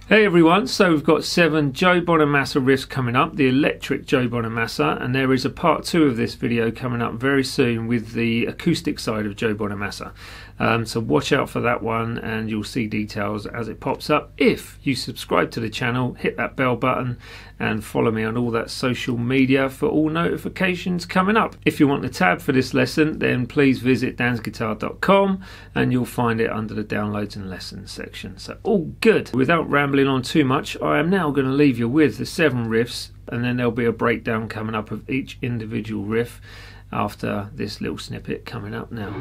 Hey everyone, so we've got 7 Joe Bonamassa riffs coming up, the electric Joe Bonamassa, and there is a part 2 of this video coming up very soon with the acoustic side of Joe Bonamassa. So watch out for that one and you'll see details as it pops up. If you subscribe to the channel, hit that bell button and follow me on all that social media for all notifications coming up. If you want the tab for this lesson, then please visit dansguitar.com and you'll find it under the downloads and lessons section. So all good. Without rambling on too much, I am now going to leave you with the 7 riffs, and then there'll be a breakdown coming up of each individual riff after this little snippet coming up now.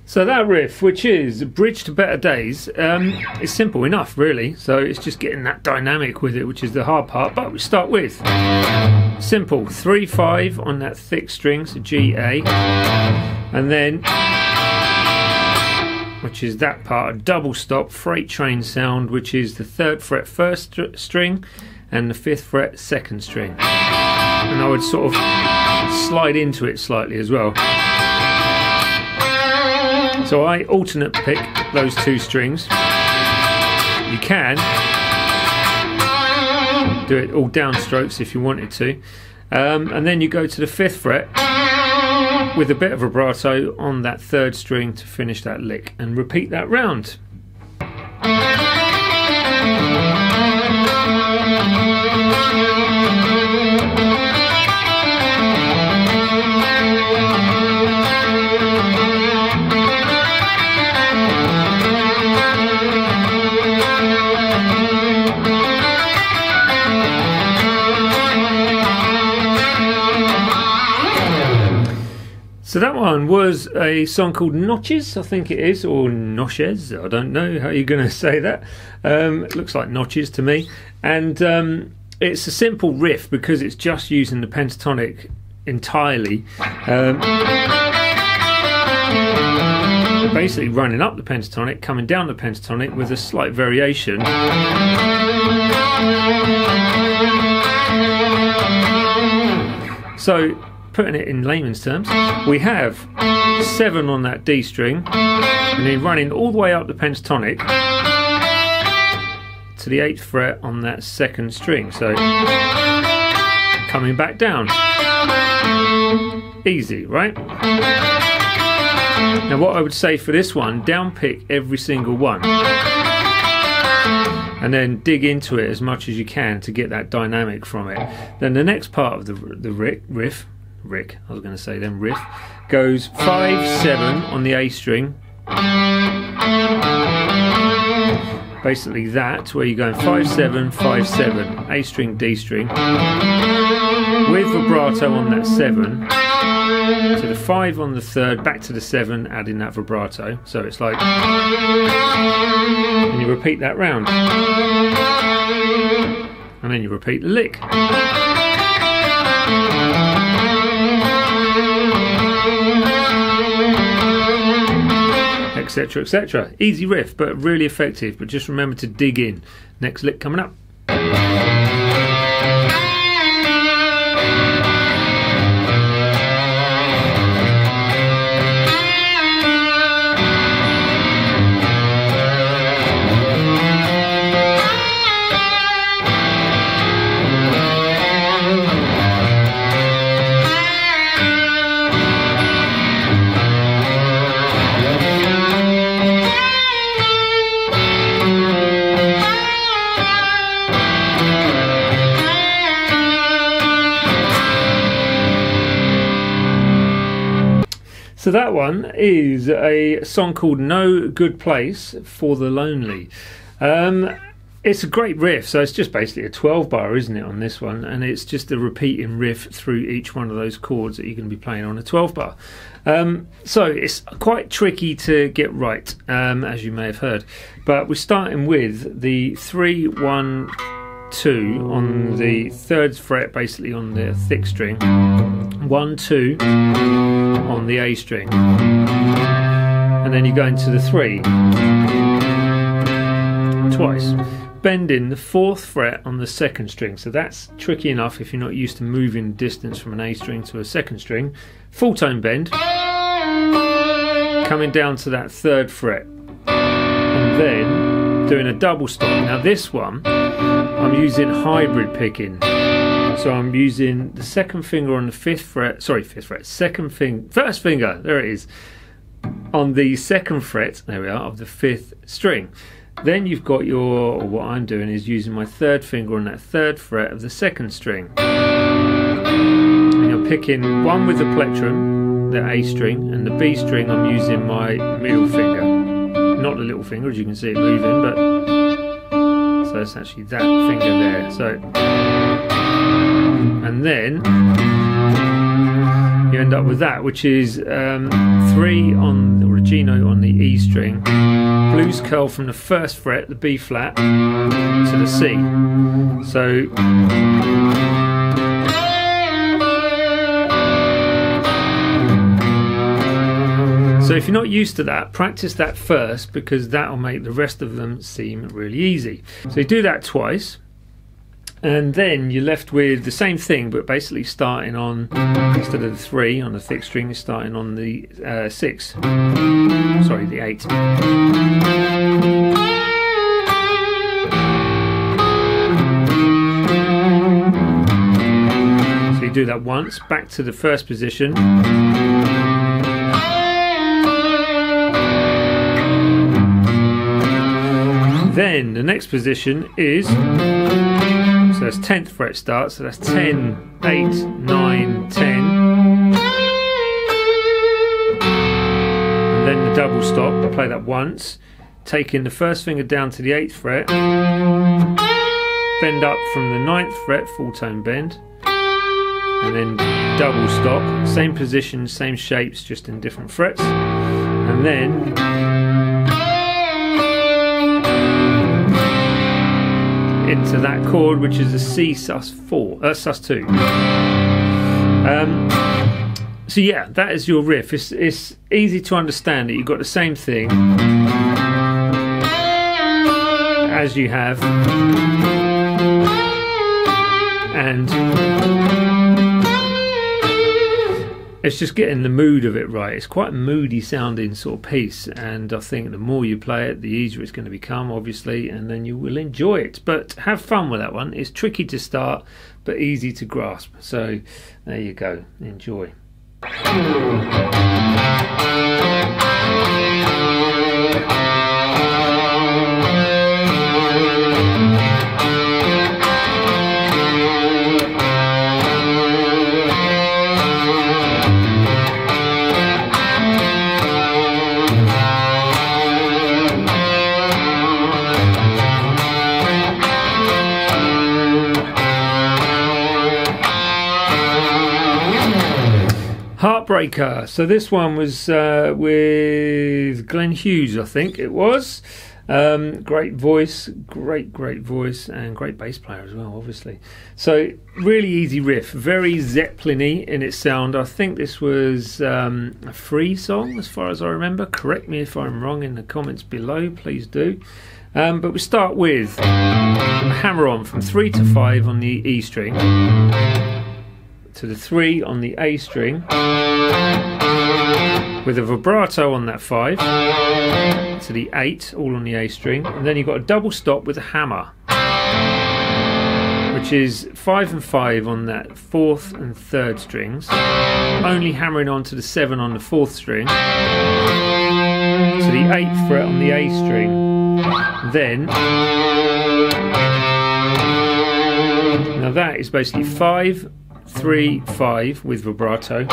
So that riff, which is Bridge to Better Days, is simple enough really, so it's just getting that dynamic with it, which is the hard part. But we start with simple 3/5 on that thick string, so G, A, and then, which is that part, a double stop freight train sound, which is the 3rd fret 1st string and the 5th fret 2nd string, and I would sort of slide into it slightly as well. So I alternate pick those 2 strings. You can do it all downstrokes if you wanted to, and then you go to the 5th fret with a bit of vibrato on that 3rd string to finish that lick, and repeat that round. So that one was a song called Notches, I think it is, or Noches, I don't know how you're going to say that. It looks like Notches to me. And it's a simple riff because it's just using the pentatonic entirely. Basically running up the pentatonic, coming down the pentatonic with a slight variation. So, putting it in layman's terms, we have 7 on that D string, and then running all the way up the pentatonic to the 8th fret on that 2nd string, so coming back down. Easy, right? Now what I would say for this one, down pick every single one, and then dig into it as much as you can to get that dynamic from it. Then the next part of the riff goes 5/7 on the A string. Basically that, where you're going 5/7, 5/7, A string, D string, with vibrato on that 7, to the 5 on the 3rd, back to the 7, adding that vibrato. So it's like, and you repeat that round, and then you repeat the lick. Etc, etc. Easy riff, but really effective. But just remember to dig in. Next lick coming up. So that one is a song called No Good Place for the Lonely. It's a great riff, so it's just basically a 12 bar, isn't it, on this one, and it's just a repeating riff through each one of those chords that you're going to be playing on a 12 bar. So it's quite tricky to get right, as you may have heard, but we're starting with the 3, 1, 2 on the 3rd fret, basically on the thick string, 1, 2 on the A string, and then you go into the 3 twice, bending the 4th fret on the 2nd string. So that's tricky enough if you're not used to moving distance from an A string to a 2nd string. Full tone bend, coming down to that 3rd fret, and then doing a double stop. Now this one I'm using hybrid picking, so I'm using the 2nd finger on the 5th fret, sorry, 5th fret, 1st finger, there it is, on the 2nd fret, there we are, of the 5th string. Then you've got your, or what I'm doing is using my 3rd finger on that 3rd fret of the 2nd string. And you're picking one with the plectrum, the A string, and the B string I'm using my middle finger. Not the little finger, as you can see it moving, but so it's actually that finger there. So, and then you end up with that, which is 3 on the Regino on the E string, blues curl from the 1st fret, the B flat, to the C. So if you're not used to that, practice that first, because that'll make the rest of them seem really easy. So you do that twice, and then you're left with the same thing, but basically starting on, instead of the 3 on the thick string, you're starting on the 6. Sorry, the 8. So you do that once, back to the 1st position. Then the next position is, so that's 10th fret start, so that's 10, 8, 9, 10. And then the double stop, play that once, taking the 1st finger down to the 8th fret, bend up from the 9th fret, full tone bend, and then double stop, same position, same shapes, just in different frets, and then into that chord, which is a C sus4, sus2. So yeah, that is your riff. It's easy to understand that you've got the same thing as you have, and it's just getting the mood of it right. It's quite a moody sounding sort of piece, and I think the more you play it, the easier it's going to become, obviously, and then you will enjoy it. But have fun with that one. It's tricky to start, but easy to grasp. So there you go. Enjoy. Heartbreaker. So this one was with Glenn Hughes, I think it was. Great voice, great voice, and great bass player as well, obviously. So really easy riff, very Zeppelin-y in its sound. I think this was a free song as far as I remember. Correct me if I'm wrong in the comments below, please do. But we start with hammer on from 3 to 5 on the E string, to the 3 on the A string, with a vibrato on that 5, to the 8, all on the A string, and then you've got a double stop with a hammer, which is 5 and 5 on that 4th and 3rd strings, only hammering on to the 7 on the 4th string, to the 8th fret on the A string. Then, now that is basically 5 3, 5 with vibrato.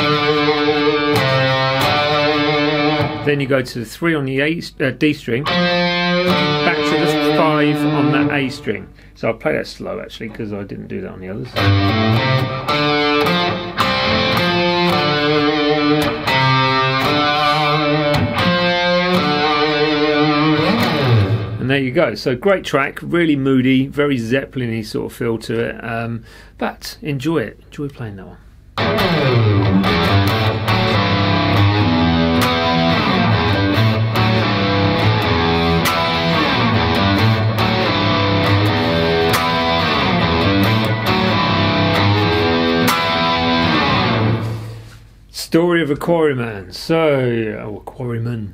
Then you go to the 3 on the D string, back to the 5 on that A string. So I'll play that slow actually, because I didn't do that on the others. And there you go. So great track, really moody, very Zeppelin-y sort of feel to it, but enjoy it. Enjoy playing that one. Story of a quarryman. So, quarryman.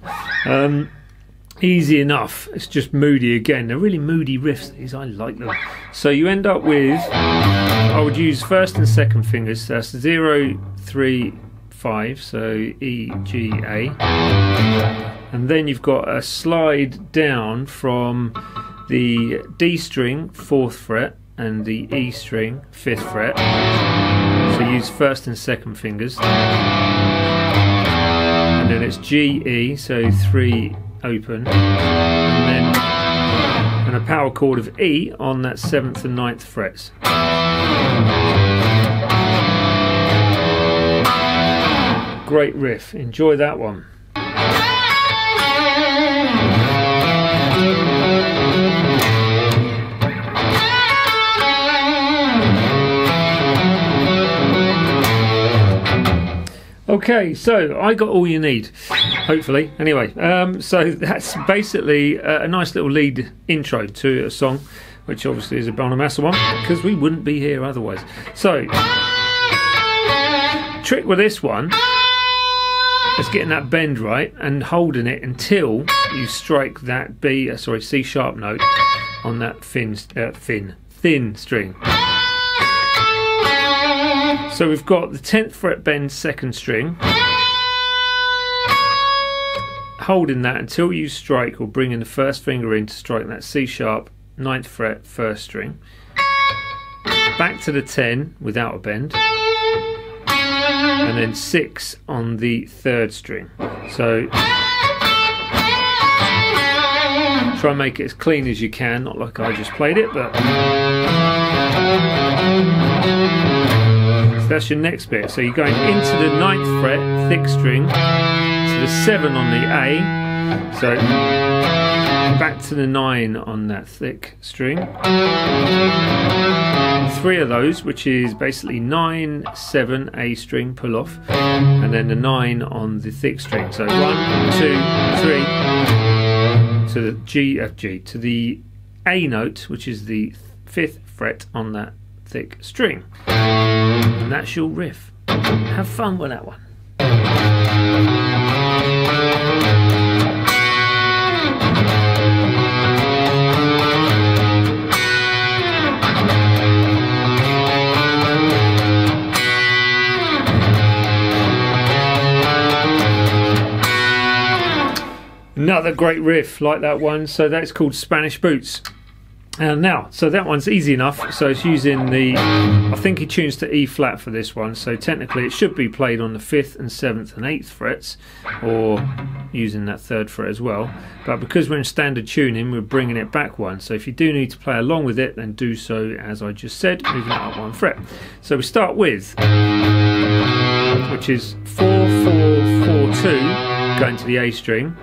Easy enough. It's just moody again. They're really moody riffs, these. I like them. So you end up with, I would use first and second fingers. That's 0, 3, 5. So E, G, A. And then you've got a slide down from the D string, 4th fret, and the E string, 5th fret. So use first and second fingers. And then it's G, E, so 3 open, and a power chord of E on that 7th and 9th frets. Great riff, enjoy that one. Okay, so I got all you need, hopefully. Anyway, so that's basically a nice little lead intro to a song, which obviously is a Bonamassa one, because we wouldn't be here otherwise. So, trick with this one is getting that bend right and holding it until you strike that C sharp note on that thin string. So we've got the 10th fret bend 2nd string, holding that until you strike or bring in the first finger in to strike that C sharp 9th fret 1st string, back to the 10 without a bend, and then 6 on the 3rd string. So try and make it as clean as you can, not like I just played it, but that's your next bit. So you're going into the 9th fret, thick string, to the 7 on the A, so back to the 9 on that thick string. 3 of those, which is basically 9, 7, A string, pull off, and then the 9 on the thick string. So 1, 2, 3 to the G, to the A note, which is the 5th fret on that thick string. And that's your riff. Have fun with that one. Another great riff like that one. So that's called Spanish Boots. Now, so that one's easy enough. So it's using the, I think he tunes to E flat for this one, so technically it should be played on the 5th and 7th and 8th frets, or using that 3rd fret as well, but because we're in standard tuning, we're bringing it back one. So if you do need to play along with it, then do so as I just said, moving it up 1 fret. So we start with, which is 4, 4, 4, 2, going to the A string,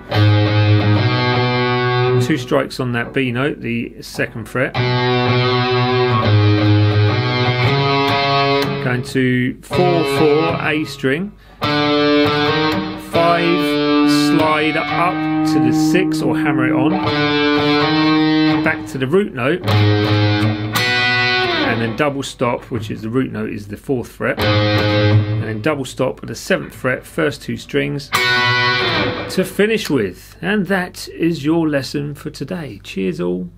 2 strikes on that B note, the 2nd fret, going to 4, 4, A string, 5, slide up to the 6 or hammer it on, back to the root note, and then double stop, which is the root note is the 4th fret, and then double stop at the 7th fret, first 2 strings to finish with. And that is your lesson for today. Cheers all.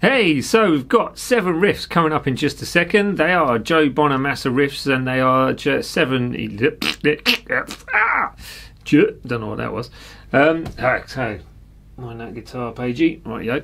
Hey, so we've got 7 riffs coming up in just a second. They are Joe Bonamassa riffs, and they are 7. Don't know what that was. Alright, so mind that guitar, Pagey. Right, yo.